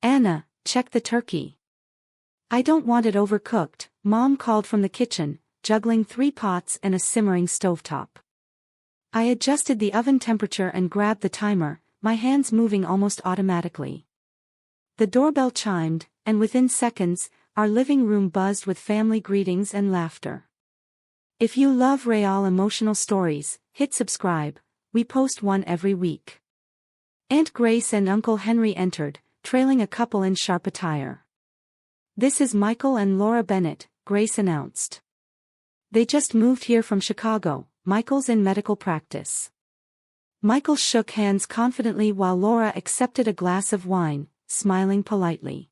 Anna, check the turkey. I don't want it overcooked, Mom called from the kitchen, juggling 3 pots and a simmering stovetop. I adjusted the oven temperature and grabbed the timer, my hands moving almost automatically. The doorbell chimed, and within seconds, our living room buzzed with family greetings and laughter. If you love real emotional stories, hit subscribe, we post one every week. Aunt Grace and Uncle Henry entered, trailing a couple in sharp attire. This is Michael and Laura Bennett, Grace announced. They just moved here from Chicago, Michael's in medical practice. Michael shook hands confidently while Laura accepted a glass of wine, smiling politely.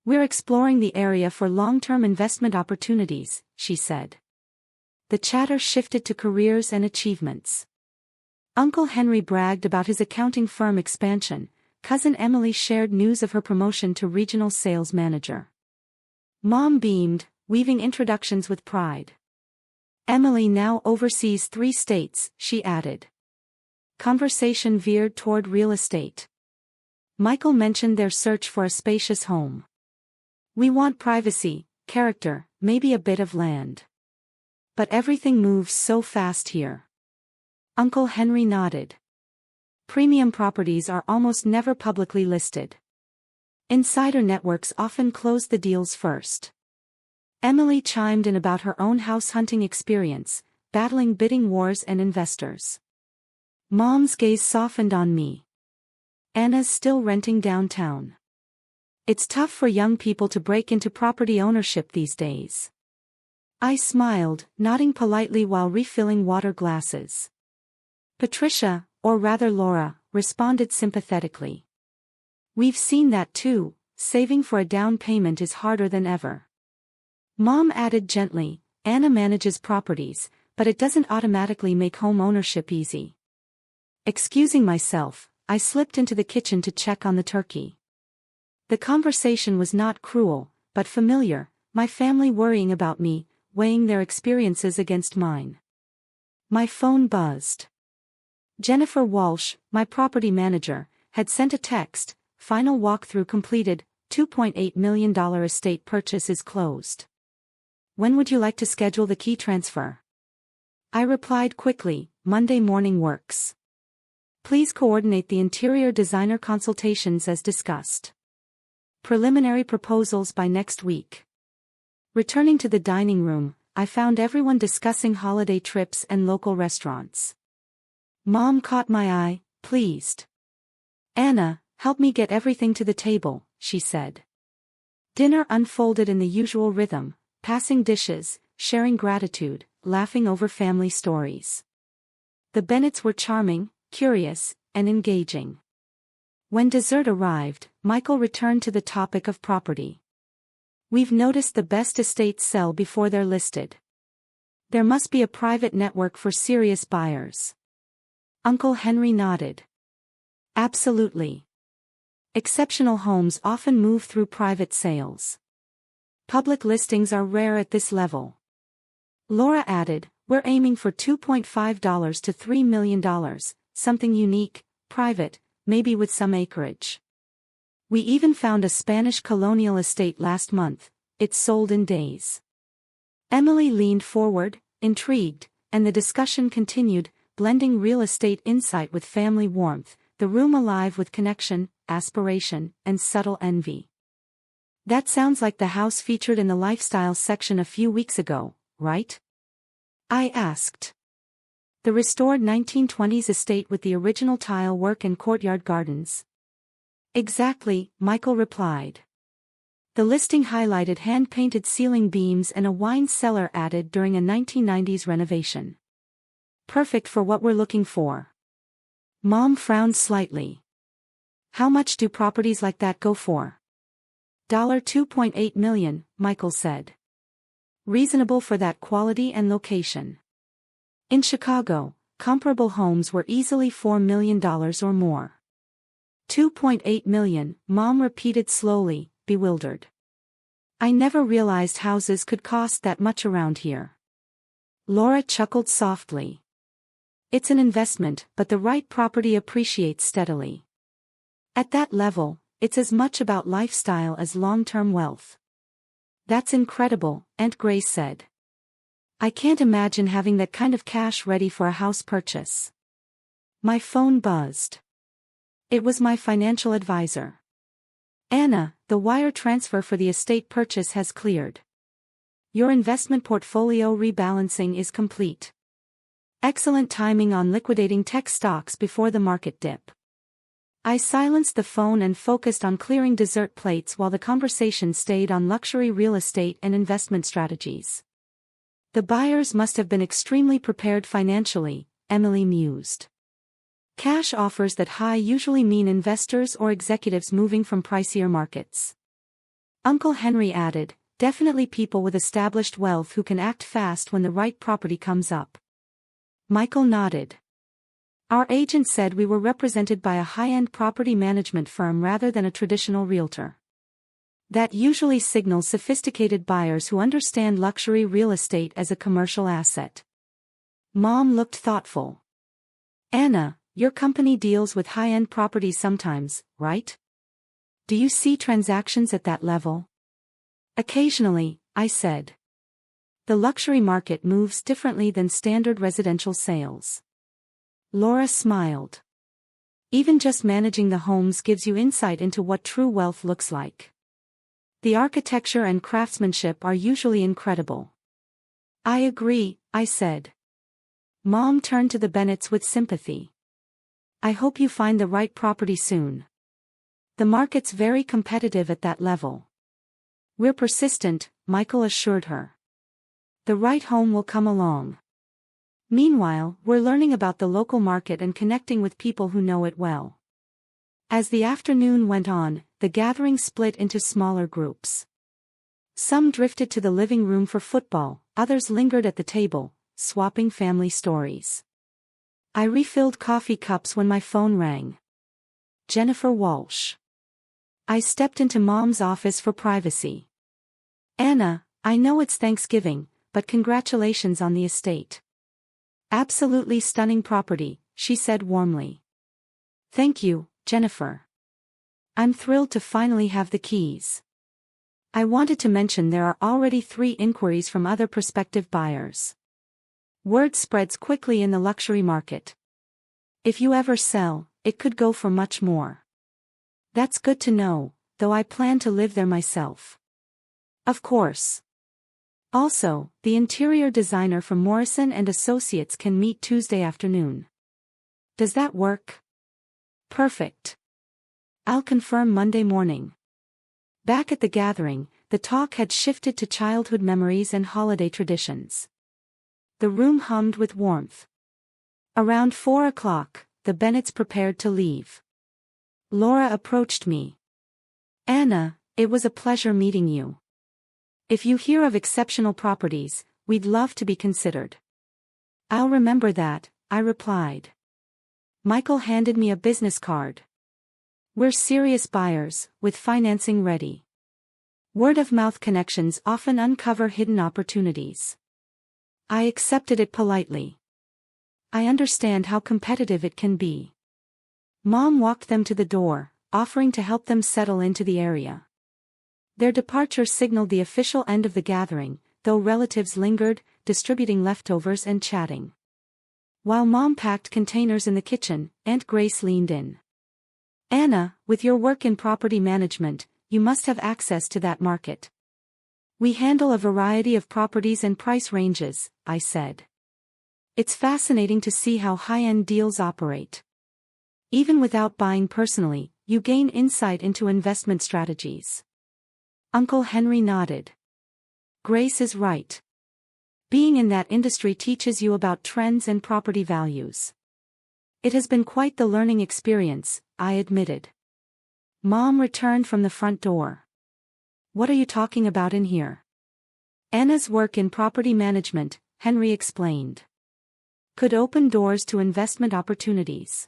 We're exploring the area for long-term investment opportunities, she said. The chatter shifted to careers and achievements. Uncle Henry bragged about his accounting firm expansion, Cousin Emily shared news of her promotion to regional sales manager. Mom beamed, weaving introductions with pride. Emily now oversees 3 states, she added. Conversation veered toward real estate. Michael mentioned their search for a spacious home. We want privacy, character, maybe a bit of land. But everything moves so fast here. Uncle Henry nodded. Premium properties are almost never publicly listed. Insider networks often close the deals first. Emily chimed in about her own house hunting experience, battling bidding wars and investors. Mom's gaze softened on me. Anna's still renting downtown. It's tough for young people to break into property ownership these days. I smiled, nodding politely while refilling water glasses. Patricia, or rather Laura, responded sympathetically. We've seen that too, saving for a down payment is harder than ever. Mom added gently, Anna manages properties, but it doesn't automatically make home ownership easy. Excusing myself, I slipped into the kitchen to check on the turkey. The conversation was not cruel, but familiar, my family worrying about me, weighing their experiences against mine. My phone buzzed. Jennifer Walsh, my property manager, had sent a text, final walkthrough completed, $2.8 million estate purchase is closed. When would you like to schedule the key transfer? I replied quickly, Monday morning works. Please coordinate the interior designer consultations as discussed. Preliminary proposals by next week. Returning to the dining room, I found everyone discussing holiday trips and local restaurants. Mom caught my eye, pleased. Anna, help me get everything to the table, she said. Dinner unfolded in the usual rhythm, passing dishes, sharing gratitude, laughing over family stories. The Bennetts were charming, curious, and engaging. When dessert arrived, Michael returned to the topic of property. We've noticed the best estates sell before they're listed. There must be a private network for serious buyers. Uncle Henry nodded. Absolutely. Exceptional homes often move through private sales. Public listings are rare at this level. Laura added, we're aiming for $2.5 to $3 million, something unique, private, maybe with some acreage. We even found a Spanish colonial estate last month, it sold in days. Emily leaned forward, intrigued, and the discussion continued, blending real estate insight with family warmth, the room alive with connection, aspiration, and subtle envy. That sounds like the house featured in the lifestyle section a few weeks ago, right? I asked. The restored 1920s estate with the original tile work and courtyard gardens. Exactly, Michael replied. The listing highlighted hand-painted ceiling beams and a wine cellar added during a 1990s renovation. Perfect for what we're looking for. Mom frowned slightly. How much do properties like that go for? $2.8 million, Michael said. Reasonable for that quality and location. In Chicago, comparable homes were easily $4 million or more. $2.8 million, Mom repeated slowly, bewildered. I never realized houses could cost that much around here. Laura chuckled softly. It's an investment, but the right property appreciates steadily. At that level, it's as much about lifestyle as long-term wealth. That's incredible, Aunt Grace said. I can't imagine having that kind of cash ready for a house purchase. My phone buzzed. It was my financial advisor. Anna, the wire transfer for the estate purchase has cleared. Your investment portfolio rebalancing is complete. Excellent timing on liquidating tech stocks before the market dip. I silenced the phone and focused on clearing dessert plates while the conversation stayed on luxury real estate and investment strategies. The buyers must have been extremely prepared financially, Emily mused. Cash offers that high usually mean investors or executives moving from pricier markets. Uncle Henry added, definitely people with established wealth who can act fast when the right property comes up. Michael nodded. Our agent said we were represented by a high-end property management firm rather than a traditional realtor. That usually signals sophisticated buyers who understand luxury real estate as a commercial asset. Mom looked thoughtful. Anna, your company deals with high-end properties sometimes, right? Do you see transactions at that level? Occasionally, I said. The luxury market moves differently than standard residential sales. Laura smiled. Even just managing the homes gives you insight into what true wealth looks like. The architecture and craftsmanship are usually incredible. I agree, I said. Mom turned to the Bennetts with sympathy. I hope you find the right property soon. The market's very competitive at that level. We're persistent, Michael assured her. The right home will come along. Meanwhile, we're learning about the local market and connecting with people who know it well. As the afternoon went on, the gathering split into smaller groups. Some drifted to the living room for football, others lingered at the table, swapping family stories. I refilled coffee cups when my phone rang. Jennifer Walsh. I stepped into Mom's office for privacy. Anna, I know it's Thanksgiving, but congratulations on the estate. Absolutely stunning property, she said warmly. Thank you, Jennifer. I'm thrilled to finally have the keys. I wanted to mention there are already 3 inquiries from other prospective buyers. Word spreads quickly in the luxury market. If you ever sell, it could go for much more. That's good to know, though I plan to live there myself. Of course. Also, the interior designer from Morrison & Associates can meet Tuesday afternoon. Does that work? Perfect. I'll confirm Monday morning. Back at the gathering, the talk had shifted to childhood memories and holiday traditions. The room hummed with warmth. Around 4 o'clock, the Bennetts prepared to leave. Laura approached me. Anna, it was a pleasure meeting you. If you hear of exceptional properties, we'd love to be considered. I'll remember that, I replied. Michael handed me a business card. We're serious buyers, with financing ready. Word-of-mouth connections often uncover hidden opportunities. I accepted it politely. I understand how competitive it can be. Mom walked them to the door, offering to help them settle into the area. Their departure signaled the official end of the gathering, though relatives lingered, distributing leftovers and chatting. While Mom packed containers in the kitchen, Aunt Grace leaned in. Anna, with your work in property management, you must have access to that market. We handle a variety of properties and price ranges, I said. It's fascinating to see how high-end deals operate. Even without buying personally, you gain insight into investment strategies. Uncle Henry nodded. Grace is right. Being in that industry teaches you about trends and property values. It has been quite the learning experience, I admitted. Mom returned from the front door. What are you talking about in here? Anna's work in property management, Henry explained. Could open doors to investment opportunities.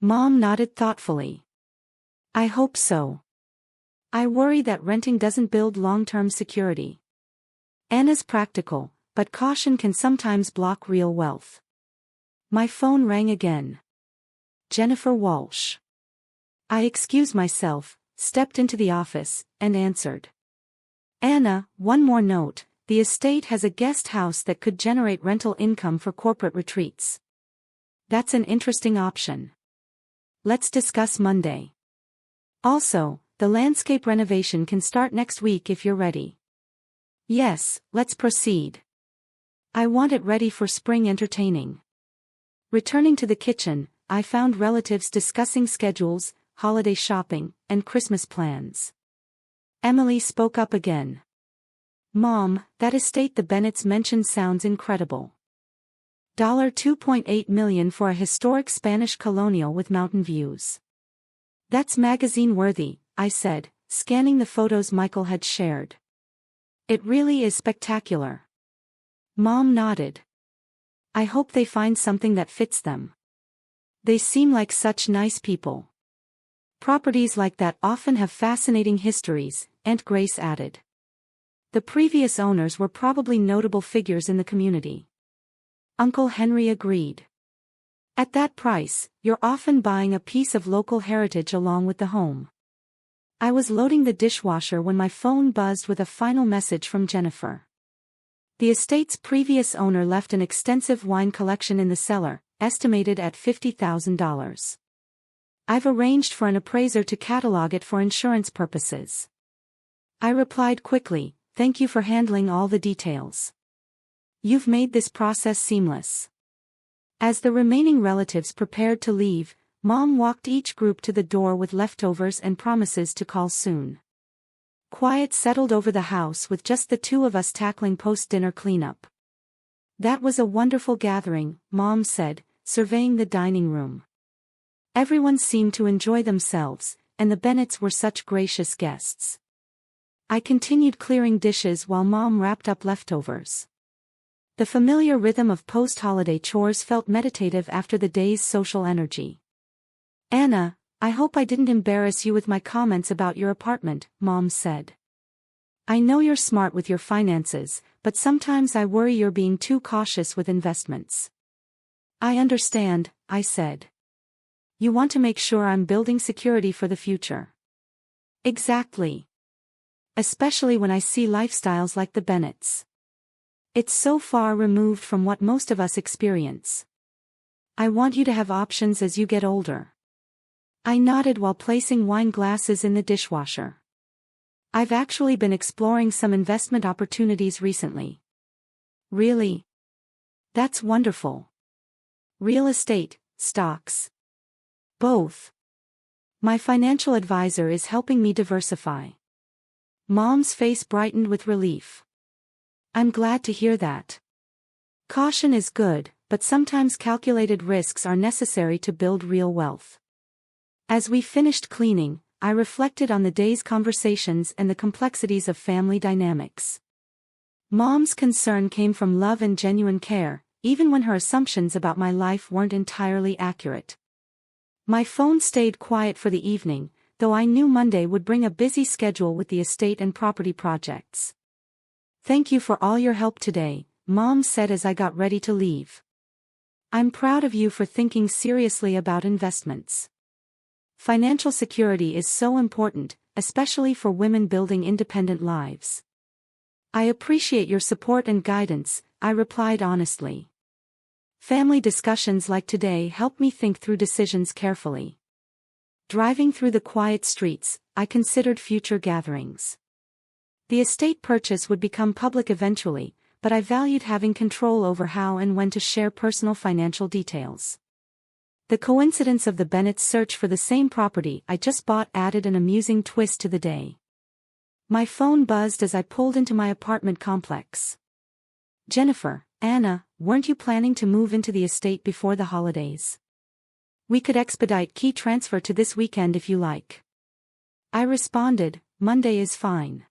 Mom nodded thoughtfully. I hope so. I worry that renting doesn't build long-term security. Anna's practical, but caution can sometimes block real wealth. My phone rang again. Jennifer Walsh. I excused myself, stepped into the office, and answered. Anna, one more note, the estate has a guest house that could generate rental income for corporate retreats. That's an interesting option. Let's discuss Monday. Also, the landscape renovation can start next week if you're ready. Yes, let's proceed. I want it ready for spring entertaining. Returning to the kitchen, I found relatives discussing schedules, holiday shopping, and Christmas plans. Emily spoke up again. Mom, that estate the Bennetts mentioned sounds incredible. $2.8 million for a historic Spanish colonial with mountain views. That's magazine-worthy, I said, scanning the photos Michael had shared. It really is spectacular. Mom nodded. I hope they find something that fits them. They seem like such nice people. Properties like that often have fascinating histories, Aunt Grace added. The previous owners were probably notable figures in the community. Uncle Henry agreed. At that price, you're often buying a piece of local heritage along with the home. I was loading the dishwasher when my phone buzzed with a final message from Jennifer. The estate's previous owner left an extensive wine collection in the cellar, estimated at $50,000. I've arranged for an appraiser to catalog it for insurance purposes. I replied quickly, thank you for handling all the details. You've made this process seamless. As the remaining relatives prepared to leave, Mom walked each group to the door with leftovers and promises to call soon. Quiet settled over the house with just the two of us tackling post-dinner cleanup. That was a wonderful gathering, Mom said, surveying the dining room. Everyone seemed to enjoy themselves, and the Bennetts were such gracious guests. I continued clearing dishes while Mom wrapped up leftovers. The familiar rhythm of post-holiday chores felt meditative after the day's social energy. Anna, I hope I didn't embarrass you with my comments about your apartment, Mom said. I know you're smart with your finances, but sometimes I worry you're being too cautious with investments. I understand, I said. You want to make sure I'm building security for the future. Exactly. Especially when I see lifestyles like the Bennetts. It's so far removed from what most of us experience. I want you to have options as you get older. I nodded while placing wine glasses in the dishwasher. I've actually been exploring some investment opportunities recently. Really? That's wonderful. Real estate, stocks. Both. My financial advisor is helping me diversify. Mom's face brightened with relief. I'm glad to hear that. Caution is good, but sometimes calculated risks are necessary to build real wealth. As we finished cleaning, I reflected on the day's conversations and the complexities of family dynamics. Mom's concern came from love and genuine care, even when her assumptions about my life weren't entirely accurate. My phone stayed quiet for the evening, though I knew Monday would bring a busy schedule with the estate and property projects. Thank you for all your help today, Mom said as I got ready to leave. I'm proud of you for thinking seriously about investments. Financial security is so important, especially for women building independent lives. I appreciate your support and guidance, I replied honestly. Family discussions like today help me think through decisions carefully. Driving through the quiet streets, I considered future gatherings. The estate purchase would become public eventually, but I valued having control over how and when to share personal financial details. The coincidence of the Bennetts' search for the same property I just bought added an amusing twist to the day. My phone buzzed as I pulled into my apartment complex. Jennifer, Anna, weren't you planning to move into the estate before the holidays? We could expedite key transfer to this weekend if you like. I responded, Monday is fine.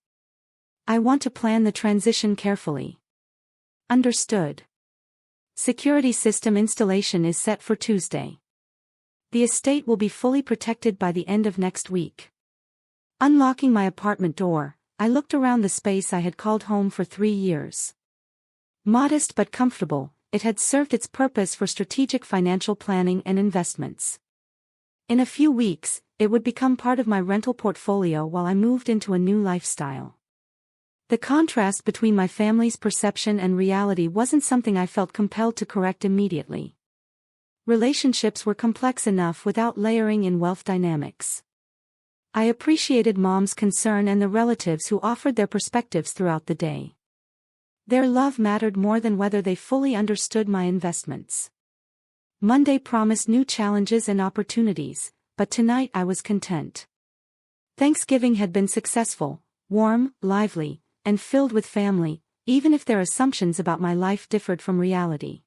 I want to plan the transition carefully. Understood. Security system installation is set for Tuesday. The estate will be fully protected by the end of next week. Unlocking my apartment door, I looked around the space I had called home for 3 years. Modest but comfortable, it had served its purpose for strategic financial planning and investments. In a few weeks, it would become part of my rental portfolio while I moved into a new lifestyle. The contrast between my family's perception and reality wasn't something I felt compelled to correct immediately. Relationships were complex enough without layering in wealth dynamics. I appreciated Mom's concern and the relatives who offered their perspectives throughout the day. Their love mattered more than whether they fully understood my investments. Monday promised new challenges and opportunities, but tonight I was content. Thanksgiving had been successful, warm, lively, and filled with family, even if their assumptions about my life differed from reality.